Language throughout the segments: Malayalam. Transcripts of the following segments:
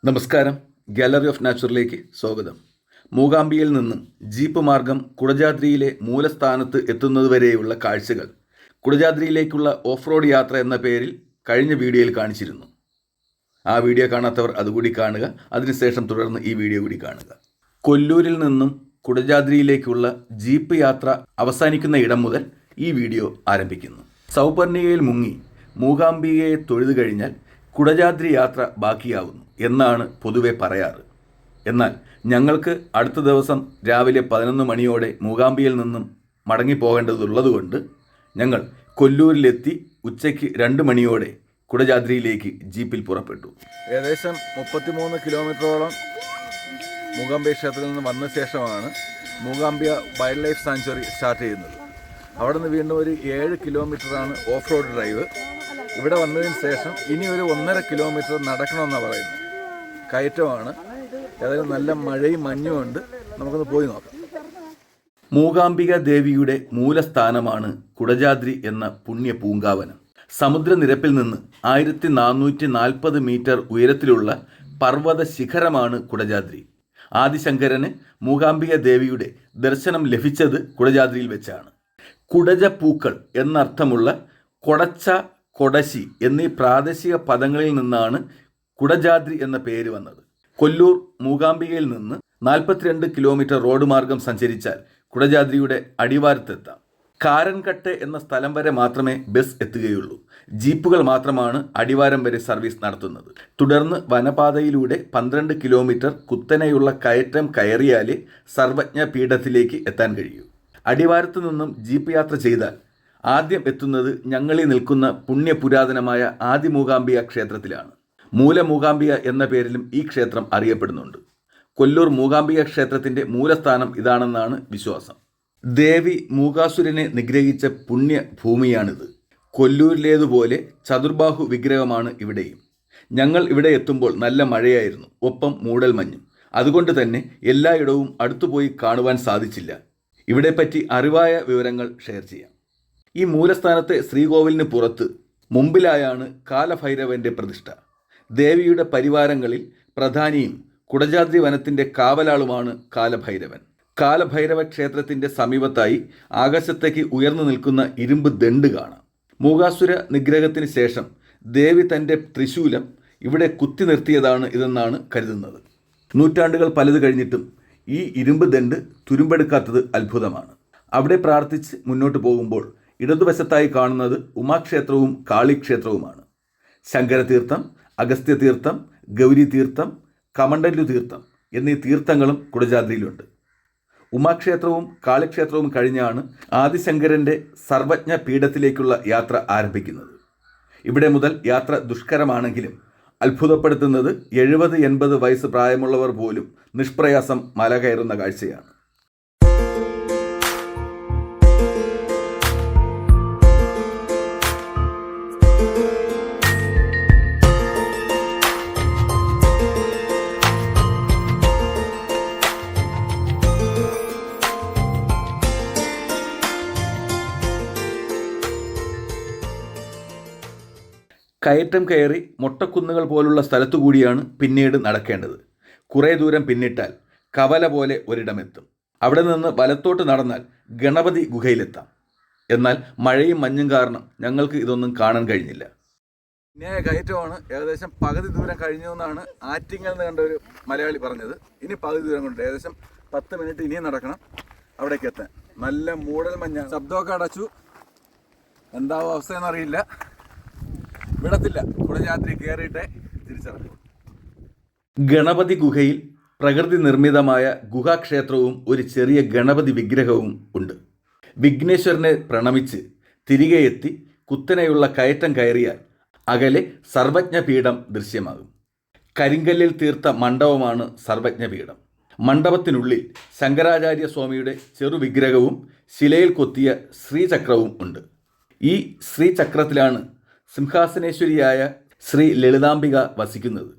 നമസ്കാരം, ഗാലറി ഓഫ് നാച്ചുറലിലേക്ക് സ്വാഗതം. മൂകാംബികയിൽ നിന്നും ജീപ്പ് മാർഗം കുടജാദ്രിയിലെ മൂലസ്ഥാനത്ത് എത്തുന്നതുവരെയുള്ള കാഴ്ചകൾ കുടജാദ്രിയിലേക്കുള്ള ഓഫ് റോഡ് യാത്ര എന്ന പേരിൽ കഴിഞ്ഞ വീഡിയോയിൽ കാണിച്ചിരുന്നു. ആ വീഡിയോ കാണാത്തവർ അതുകൂടി കാണുക. അതിനുശേഷം തുടർന്ന് ഈ വീഡിയോ കൂടി കാണുക. കൊല്ലൂരിൽ നിന്നും കുടജാദ്രിയിലേക്കുള്ള ജീപ്പ് യാത്ര അവസാനിക്കുന്ന ഇടം മുതൽ ഈ വീഡിയോ ആരംഭിക്കുന്നു. സൗപർണികയിൽ മുങ്ങി മൂകാംബികയെ തൊഴുതു കഴിഞ്ഞാൽ കുടജാദ്രി യാത്ര ബാക്കിയാവുന്നു എന്നാണ് പൊതുവെ പറയാറ്. എന്നാൽ ഞങ്ങൾക്ക് അടുത്ത ദിവസം രാവിലെ 11 മണിയോടെ മൂകാംബികയിൽ നിന്നും മടങ്ങിപ്പോകേണ്ടതുള്ളതുകൊണ്ട് ഞങ്ങൾ കൊല്ലൂരിലെത്തി ഉച്ചയ്ക്ക് 2 മണിയോടെ കുടജാദ്രിയിലേക്ക് ജീപ്പിൽ പുറപ്പെട്ടു. ഏകദേശം 33 കിലോമീറ്ററോളം മൂകാംബിക ക്ഷേത്രത്തിൽ നിന്ന് വന്ന ശേഷമാണ് Mookambika wild life sanctuary start ചെയ്യുന്നത്. അവിടെ നിന്ന് വീണ്ടും ഒരു 7 കിലോമീറ്ററാണ് ഓഫ് റോഡ് ഡ്രൈവ്. ഇവിടെ വന്നതിന് ശേഷം ഇനി ഒരു 1.5 കിലോമീറ്റർ നടക്കണമെന്നാണ് പറയുന്നത്. കയറ്റമാണ്. ഏതായാലും നല്ല മഴയും മഞ്ഞും ഉണ്ട്. നമുക്കൊന്ന് പോയി നോക്കാം. മൂകാംബിക ദേവിയുടെ മൂലസ്ഥാനമാണ് കുടജാദ്രി എന്ന പുണ്യ പൂങ്കാവനം. സമുദ്രനിരപ്പിൽ നിന്ന് 1440 മീറ്റർ ഉയരത്തിലുള്ള പർവ്വത ശിഖരമാണ് കുടജാദ്രി. ആദിശങ്കരന് മൂകാംബിക ദേവിയുടെ ദർശനം ലഭിച്ചത് കുടജാദ്രിയിൽ വെച്ചാണ്. കുടജപ്പൂക്കൾ എന്നർത്ഥമുള്ള കൊടച്ച, കൊടശി എന്നീ പ്രാദേശിക പദങ്ങളിൽ നിന്നാണ് കുടജാദ്രി എന്ന പേര് വന്നത്. കൊല്ലൂർ മൂകാംബികയിൽ നിന്ന് 42 കിലോമീറ്റർ റോഡ് മാർഗം സഞ്ചരിച്ചാൽ കുടജാദ്രിയുടെ അടിവാരത്തെത്താം. കാരൻകട്ടെ എന്ന സ്ഥലം വരെ മാത്രമേ ബസ് എത്തുകയുള്ളൂ. ജീപ്പുകൾ മാത്രമാണ് അടിവാരം വരെ സർവീസ് നടത്തുന്നത്. തുടർന്ന് വനപാതയിലൂടെ 12 കിലോമീറ്റർ കുത്തനെയുള്ള കയറ്റം കയറിയാലേ സർവജ്ഞ പീഠത്തിലേക്ക് എത്താൻ കഴിയൂ. അടിവാരത്തു നിന്നും ജീപ്പ് യാത്ര ചെയ്താൽ ആദ്യം എത്തുന്നത് ഞങ്ങളീ നിൽക്കുന്ന പുണ്യപുരാതനമായ ആദിമൂകാംബിക ക്ഷേത്രത്തിലാണ്. മൂലമൂകാംബിക എന്ന പേരിലും ഈ ക്ഷേത്രം അറിയപ്പെടുന്നുണ്ട്. കൊല്ലൂർ മൂകാംബിക ക്ഷേത്രത്തിൻ്റെ മൂലസ്ഥാനം ഇതാണെന്നാണ് വിശ്വാസം. ദേവി മൂകാസുരനെ നിഗ്രഹിച്ച പുണ്യഭൂമിയാണിത്. കൊല്ലൂരിലേതുപോലെ ചതുർബാഹു വിഗ്രഹമാണ് ഇവിടെയും. ഞങ്ങൾ ഇവിടെ എത്തുമ്പോൾ നല്ല മഴയായിരുന്നു, ഒപ്പം മൂടൽമഞ്ഞും. അതുകൊണ്ട് തന്നെ എല്ലായിടവും അടുത്തുപോയി കാണുവാൻ സാധിച്ചില്ല. ഇവിടെപ്പറ്റി അറിവായ വിവരങ്ങൾ ഷെയർ ചെയ്യാം. ഈ മൂലസ്ഥാനത്തെ ശ്രീകോവിലിന് പുറത്ത് മുമ്പിലായാണ് കാലഭൈരവന്റെ പ്രതിഷ്ഠ. ദേവിയുടെ പരിവാരങ്ങളിൽ പ്രധാനിയും കുടജാദ്രി വനത്തിൻ്റെ കാവലാളുമാണ് കാലഭൈരവൻ. കാലഭൈരവ ക്ഷേത്രത്തിൻ്റെ സമീപത്തായി ആകാശത്തേക്ക് ഉയർന്നു നിൽക്കുന്ന ഇരുമ്പ് ദണ്ട് കാണാം. മൂകാസുര നിഗ്രഹത്തിന് ശേഷം ദേവി തൻ്റെ ത്രിശൂലം ഇവിടെ കുത്തി നിർത്തിയതാണ് ഇതെന്നാണ് കരുതുന്നത്. നൂറ്റാണ്ടുകൾ പലത് കഴിഞ്ഞിട്ടും ഈ ഇരുമ്പ് ദണ്ട് തുരുമ്പെടുക്കാത്തത് അത്ഭുതമാണ്. അവിടെ പ്രാർത്ഥിച്ച് മുന്നോട്ട് പോകുമ്പോൾ ഇടതുവശത്തായി കാണുന്നത് ഉമാക്ഷേത്രവും കാളിക്ഷേത്രവുമാണ്. ശങ്കരതീർത്ഥം, അഗസ്ത്യതീർത്ഥം, ഗൗരി തീർത്ഥം, കമണ്ഡലു തീർത്ഥം എന്നീ തീർത്ഥങ്ങളും കുടജാദ്രിയിലുണ്ട്. ഉമാക്ഷേത്രവും കാളിക്ഷേത്രവും കഴിഞ്ഞാണ് ആദിശങ്കരൻ്റെ സർവജ്ഞ പീഠത്തിലേക്കുള്ള യാത്ര ആരംഭിക്കുന്നത്. ഇവിടെ മുതൽ യാത്ര ദുഷ്കരമാണെങ്കിലും അത്ഭുതപ്പെടുത്തുന്നത് 70-80 വയസ്സ് പ്രായമുള്ളവർ പോലും നിഷ്പ്രയാസം മല കയറുന്ന കാഴ്ചയാണ്. കയറ്റം കയറി മൊട്ടക്കുന്നുകൾ പോലുള്ള സ്ഥലത്തുകൂടിയാണ് പിന്നീട് നടക്കേണ്ടത്. കുറേ ദൂരം പിന്നിട്ടാൽ കവല പോലെ ഒരിടമെത്തും. അവിടെ നിന്ന് വലത്തോട്ട് നടന്നാൽ ഗണപതി ഗുഹയിലെത്താം. എന്നാൽ മഴയും മഞ്ഞും കാരണം ഞങ്ങൾക്ക് ഇതൊന്നും കാണാൻ കഴിഞ്ഞില്ല. പിന്നെ കയറ്റമാണ്. ഏകദേശം പകുതി ദൂരം കഴിഞ്ഞു എന്നാണ് ആറ്റിങ്ങൽ നിന്ന് കണ്ട ഒരു മലയാളി പറഞ്ഞത്. ഇനി പകുതി ദൂരം കൊണ്ട് ഏകദേശം 10 മിനിറ്റ് ഇനിയും നടക്കണം അവിടേക്ക് എത്താൻ. നല്ല മൂടൽ മഞ്ഞാണ്. ശബ്ദമൊക്കെ അടച്ചു. എന്താവും അവസ്ഥയെന്നറിയില്ല. വിടത്തില്ല. കുടജാദ്രി കയറിയിട്ടേ തിരിച്ചിറങ്ങും. ഗണപതി ഗുഹയിൽ പ്രകൃതി നിർമ്മിതമായ ഗുഹാക്ഷേത്രവും ഒരു ചെറിയ ഗണപതി വിഗ്രഹവും ഉണ്ട്. വിഘ്നേശ്വരനെ പ്രണമിച്ച് തിരികെ എത്തി കുത്തനെയുള്ള കയറ്റം കയറിയാൽ അകലെ സർവജ്ഞപീഠം ദൃശ്യമാകും. കരിങ്കല്ലിൽ തീർത്ത മണ്ഡപമാണ് സർവജ്ഞപീഠം. മണ്ഡപത്തിനുള്ളിൽ ശങ്കരാചാര്യ സ്വാമിയുടെ ചെറുവിഗ്രഹവും ശിലയിൽ കൊത്തിയ ശ്രീചക്രവും ഉണ്ട്. ഈ ശ്രീചക്രത്തിലാണ് സിംഹാസനേശ്വരിയായ ശ്രീ ലളിതാംബിക വസിക്കുന്നത്.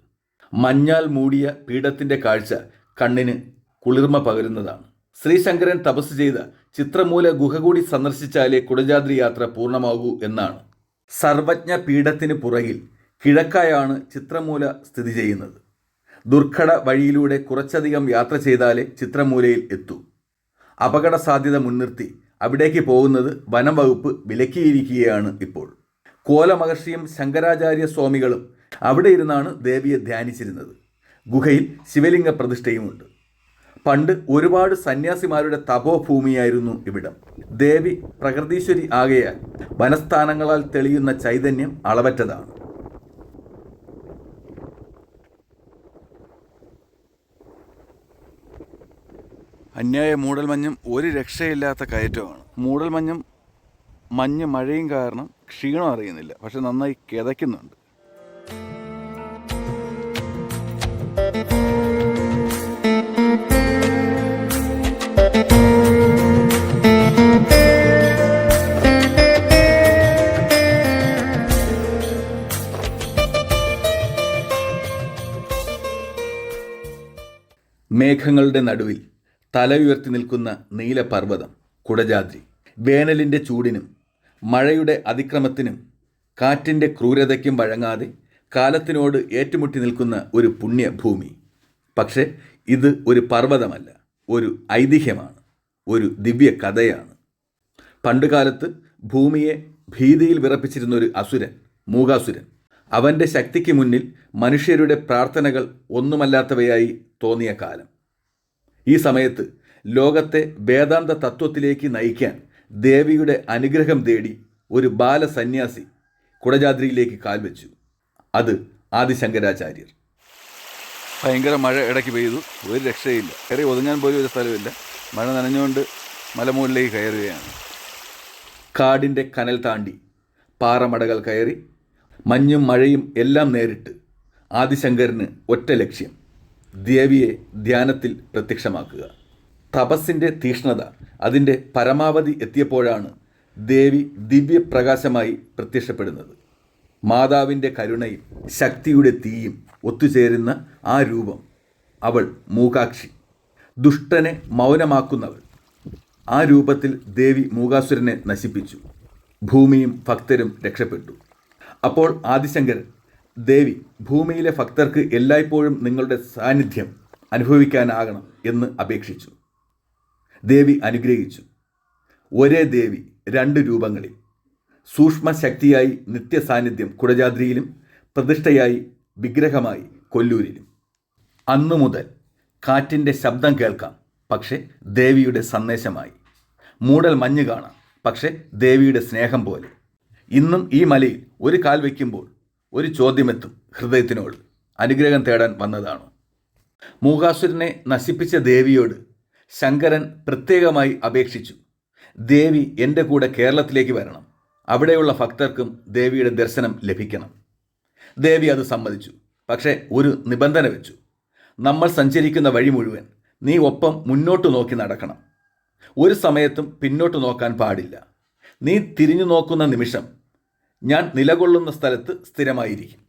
മഞ്ഞാൽ മൂടിയ പീഠത്തിൻ്റെ കാഴ്ച കണ്ണിന് കുളിർമ പകരുന്നതാണ്. ശ്രീശങ്കരൻ തപസ് ചെയ്ത ചിത്രമൂല ഗുഹ കൂടി സന്ദർശിച്ചാലേ കുടജാദ്രി യാത്ര പൂർണ്ണമാകൂ എന്നാണ്. സർവജ്ഞ പീഠത്തിന് പുറകിൽ കിഴക്കായാണ് ചിത്രമൂല സ്ഥിതി ചെയ്യുന്നത്. ദുർഘട വഴിയിലൂടെ കുറച്ചധികം യാത്ര ചെയ്താലേ ചിത്രമൂലയിൽ എത്തൂ. അപകട സാധ്യത മുൻനിർത്തി അവിടേക്ക് പോകുന്നത് വനം വകുപ്പ് വിലക്കിയിരിക്കുകയാണ് ഇപ്പോൾ. കോലമഹർഷിയും ശങ്കരാചാര്യ സ്വാമികളും അവിടെ ഇരുന്നാണ് ദേവിയെ ധ്യാനിച്ചിരുന്നത്. ഗുഹയിൽ ശിവലിംഗ പ്രതിഷ്ഠയുമുണ്ട്. പണ്ട് ഒരുപാട് സന്യാസിമാരുടെ തപോഭൂമിയായിരുന്നു ഇവിടം. ദേവി പ്രകൃതീശ്വരി ആകയാൽ വനസ്ഥാനങ്ങളാൽ തെളിയുന്ന ചൈതന്യം അളവറ്റതാണ്. അന്യായ മൂടൽമഞ്ഞും ഒരു രക്ഷയില്ലാത്ത കയറ്റമാണ്. മൂടൽമഞ്ഞും മഴയും കാരണം ക്ഷീണം അറിയുന്നില്ല, പക്ഷെ നന്നായി കിതയ്ക്കുന്നുണ്ട്. മേഘങ്ങളുടെ നടുവിൽ തല ഉയർത്തി നിൽക്കുന്ന നീലപർവ്വതം കുടജാദ്രി. വേനലിൻ്റെ ചൂടിനും മഴയുടെ അതിക്രമത്തിനും കാറ്റിൻ്റെ ക്രൂരതയ്ക്കും വഴങ്ങാതെ കാലത്തിനോട് ഏറ്റുമുട്ടി നിൽക്കുന്ന ഒരു പുണ്യഭൂമി. പക്ഷേ ഇത് ഒരു പർവ്വതമല്ല, ഒരു ഐതിഹ്യമാണ്, ഒരു ദിവ്യ കഥയാണ്. പണ്ടുകാലത്ത് ഭൂമിയെ ഭീതിയിൽ വിറപ്പിച്ചിരുന്ന ഒരു അസുരൻ, മൂകാസുരൻ. അവൻ്റെ ശക്തിക്ക് മുന്നിൽ മനുഷ്യരുടെ പ്രാർത്ഥനകൾ ഒന്നുമല്ലാത്തവയായി തോന്നിയ കാലം. ഈ സമയത്ത് ലോകത്തെ വേദാന്ത തത്വത്തിലേക്ക് നയിക്കാൻ ദേവിയുടെ അനുഗ്രഹം തേടി ഒരു ബാലസന്യാസി കുടജാദ്രിയിലേക്ക് കാൽവെച്ചു. അത് ആദിശങ്കരാചാര്യർ. ഭയങ്കര മഴ ഇടയ്ക്ക് പെയ്തു, ഒരു രക്ഷയില്ല. കയറി ഒതുങ്ങാൻ പോലും ഒരു സ്ഥലമില്ല. മഴ നനഞ്ഞുകൊണ്ട് മലമുകളിലേക്ക് കയറുകയാണ്. കാടിൻ്റെ കനൽ താണ്ടി പാറമടകൾ കയറി മഞ്ഞും മഴയും എല്ലാം നേരിട്ട് ആദിശങ്കരന് ഒറ്റ ലക്ഷ്യം: ദേവിയെ ധ്യാനത്തിൽ പ്രത്യക്ഷമാക്കുക. തപസ്സിൻ്റെ തീക്ഷ്ണത അതിൻ്റെ പരമാവധി എത്തിയപ്പോഴാണ് ദേവി ദിവ്യപ്രകാശമായി പ്രത്യക്ഷപ്പെടുന്നത്. മാതാവിൻ്റെ കരുണയും ശക്തിയുടെ തീയും ഒത്തുചേരുന്ന ആ രൂപം, അവൾ മൂകാക്ഷി, ദുഷ്ടനെ മൗനമാക്കുന്നവൾ. ആ രൂപത്തിൽ ദേവി മൂകാസുരനെ നശിപ്പിച്ചു. ഭൂമിയും ഭക്തരും രക്ഷപ്പെട്ടു. അപ്പോൾ ആദിശങ്കരൻ, ദേവി ഭൂമിയിലെ ഭക്തർക്ക് എല്ലായ്പ്പോഴും നിങ്ങളുടെ സാന്നിധ്യം അനുഭവിക്കാനാകണം എന്ന് അപേക്ഷിച്ചു. ദേവി അനുഗ്രഹിച്ചു. ഒരേ ദേവി രണ്ട് രൂപങ്ങളിൽ, സൂക്ഷ്മശക്തിയായി നിത്യസാന്നിധ്യം കുടജാദ്രിയിലും, പ്രതിഷ്ഠയായി വിഗ്രഹമായി കൊല്ലൂരിലും. അന്നു മുതൽ കാറ്റിൻ്റെ ശബ്ദം കേൾക്കാം, പക്ഷേ ദേവിയുടെ സന്ദേശമായി. മൂടൽ മഞ്ഞ് കാണാം, പക്ഷേ ദേവിയുടെ സ്നേഹം പോലെ. ഇന്നും ഈ മലയിൽ ഒരു കാൽ വയ്ക്കുമ്പോൾ ഒരു ചോദ്യമെത്തും ഹൃദയത്തിനോട്: അനുഗ്രഹം തേടാൻ വന്നതാണോ? മൂകാസുരനെ നശിപ്പിച്ച ദേവിയോട് ശങ്കരൻ പ്രത്യേകമായി അപേക്ഷിച്ചു: ദേവി എൻ്റെ കൂടെ കേരളത്തിലേക്ക് വരണം, അവിടെയുള്ള ഭക്തർക്കും ദേവിയുടെ ദർശനം ലഭിക്കണം. ദേവി അത് സമ്മതിച്ചു. പക്ഷേ ഒരു നിബന്ധന വെച്ചു: നമ്മൾ സഞ്ചരിക്കുന്ന വഴി മുഴുവൻ നീ ഒപ്പം മുന്നോട്ട് നോക്കി നടക്കണം. ഒരു സമയത്തും പിന്നോട്ട് നോക്കാൻ പാടില്ല. നീ തിരിഞ്ഞു നോക്കുന്ന നിമിഷം ഞാൻ നിലകൊള്ളുന്ന സ്ഥലത്ത് സ്ഥിരമായിരിക്കും.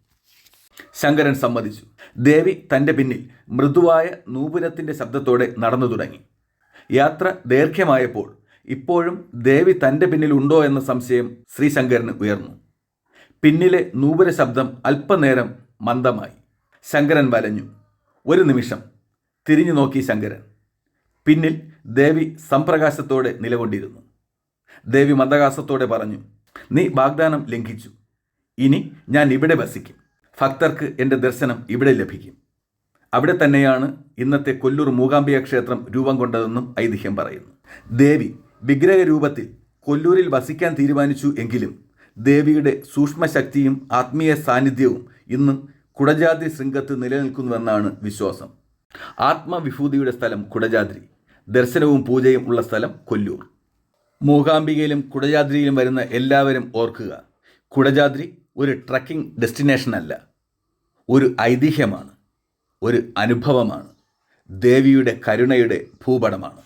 ശങ്കരൻ സമ്മതിച്ചു. ദേവി തൻ്റെ പിന്നിൽ മൃദുവായ നൂപുരത്തിൻ്റെ ശബ്ദത്തോടെ നടന്നു തുടങ്ങി. യാത്ര ദൈർഘ്യമായപ്പോൾ ഇപ്പോഴും ദേവി തൻ്റെ പിന്നിലുണ്ടോ എന്ന സംശയം ശ്രീശങ്കരന് ഉയർന്നു. പിന്നിലെ നൂപുര ശബ്ദം അല്പനേരം മന്ദമായി. ശങ്കരൻ വലഞ്ഞു. ഒരു നിമിഷം തിരിഞ്ഞു നോക്കി ശങ്കരൻ. പിന്നിൽ ദേവി സംപ്രകാശത്തോടെ നിലകൊണ്ടിരുന്നു. ദേവി മന്ദഹാസത്തോടെ പറഞ്ഞു: നീ വാഗ്ദാനം ലംഘിച്ചു. ഇനി ഞാൻ ഇവിടെ വസിക്കും. ഭക്തർക്ക് എൻ്റെ ദർശനം ഇവിടെ ലഭിക്കും. അവിടെ തന്നെയാണ് ഇന്നത്തെ കൊല്ലൂർ മൂകാംബിക ക്ഷേത്രം രൂപം കൊണ്ടതെന്നും ഐതിഹ്യം പറയുന്നു. ദേവി വിഗ്രഹരൂപത്തിൽ കൊല്ലൂരിൽ വസിക്കാൻ തീരുമാനിച്ചു എങ്കിലും ദേവിയുടെ സൂക്ഷ്മശക്തിയും ആത്മീയ സാന്നിധ്യവും ഇന്നും കുടജാദ്രി ശൃംഗത്ത് നിലനിൽക്കുന്നുവെന്നാണ് വിശ്വാസം. ആത്മവിഭൂതിയുടെ സ്ഥലം കുടജാദ്രി, ദർശനവും പൂജയും ഉള്ള സ്ഥലം കൊല്ലൂർ. മൂകാംബികയിലും കുടജാദ്രിയിലും വരുന്ന എല്ലാവരും ഓർക്കുക, കുടജാദ്രി ഒരു ട്രക്കിംഗ് ഡെസ്റ്റിനേഷൻ അല്ല, ഒരു ഐതിഹ്യമാണ്, ഒരു അനുഭവമാണ്, ദേവിയുടെ കരുണയുടെ ഭൂപടമാണ്.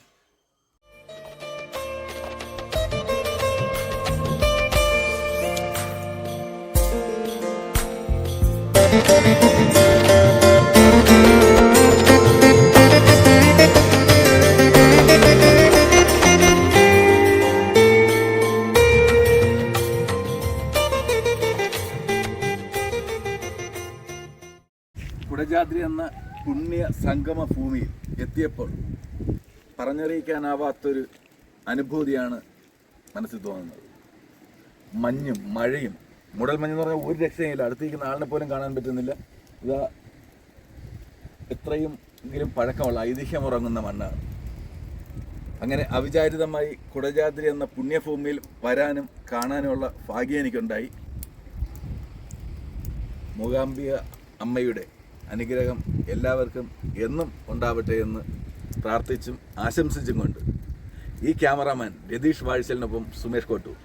കുടജാദ്രി എന്ന പുണ്യ സംഗമ ഭൂമിയിൽ എത്തിയപ്പോൾ പറഞ്ഞറിയിക്കാനാവാത്തൊരു അനുഭൂതിയാണ് മനസ്സിൽ തോന്നുന്നത്. മഞ്ഞും മഴയും, മൂടൽമഞ്ഞെന്ന് പറഞ്ഞാൽ ഒരു രക്ഷയില്ല, അടുത്തിരിക്കുന്ന ആളിനെ പോലും കാണാൻ പറ്റുന്നില്ല. ഇതാ എത്രയെങ്കിലും പഴക്കമുള്ള ഐതിഹ്യമുറങ്ങുന്ന മണ്ണാണ്. അങ്ങനെ അവിചാരിതമായി കുടജാദ്രി എന്ന പുണ്യഭൂമിയിൽ വരാനും കാണാനുമുള്ള ഭാഗ്യം എനിക്കുണ്ടായി. മൂകാംബിക അമ്മയുടെ അനുഗ്രഹം എല്ലാവർക്കും എന്നും ഉണ്ടാവട്ടെ എന്ന് പ്രാർത്ഥിച്ചും ആശംസിച്ചും കൊണ്ട് ഈ ക്യാമറാമാൻ രതീഷ് വാഴ്ചലിനൊപ്പം സുമേഷ് കോട്ടൂർ.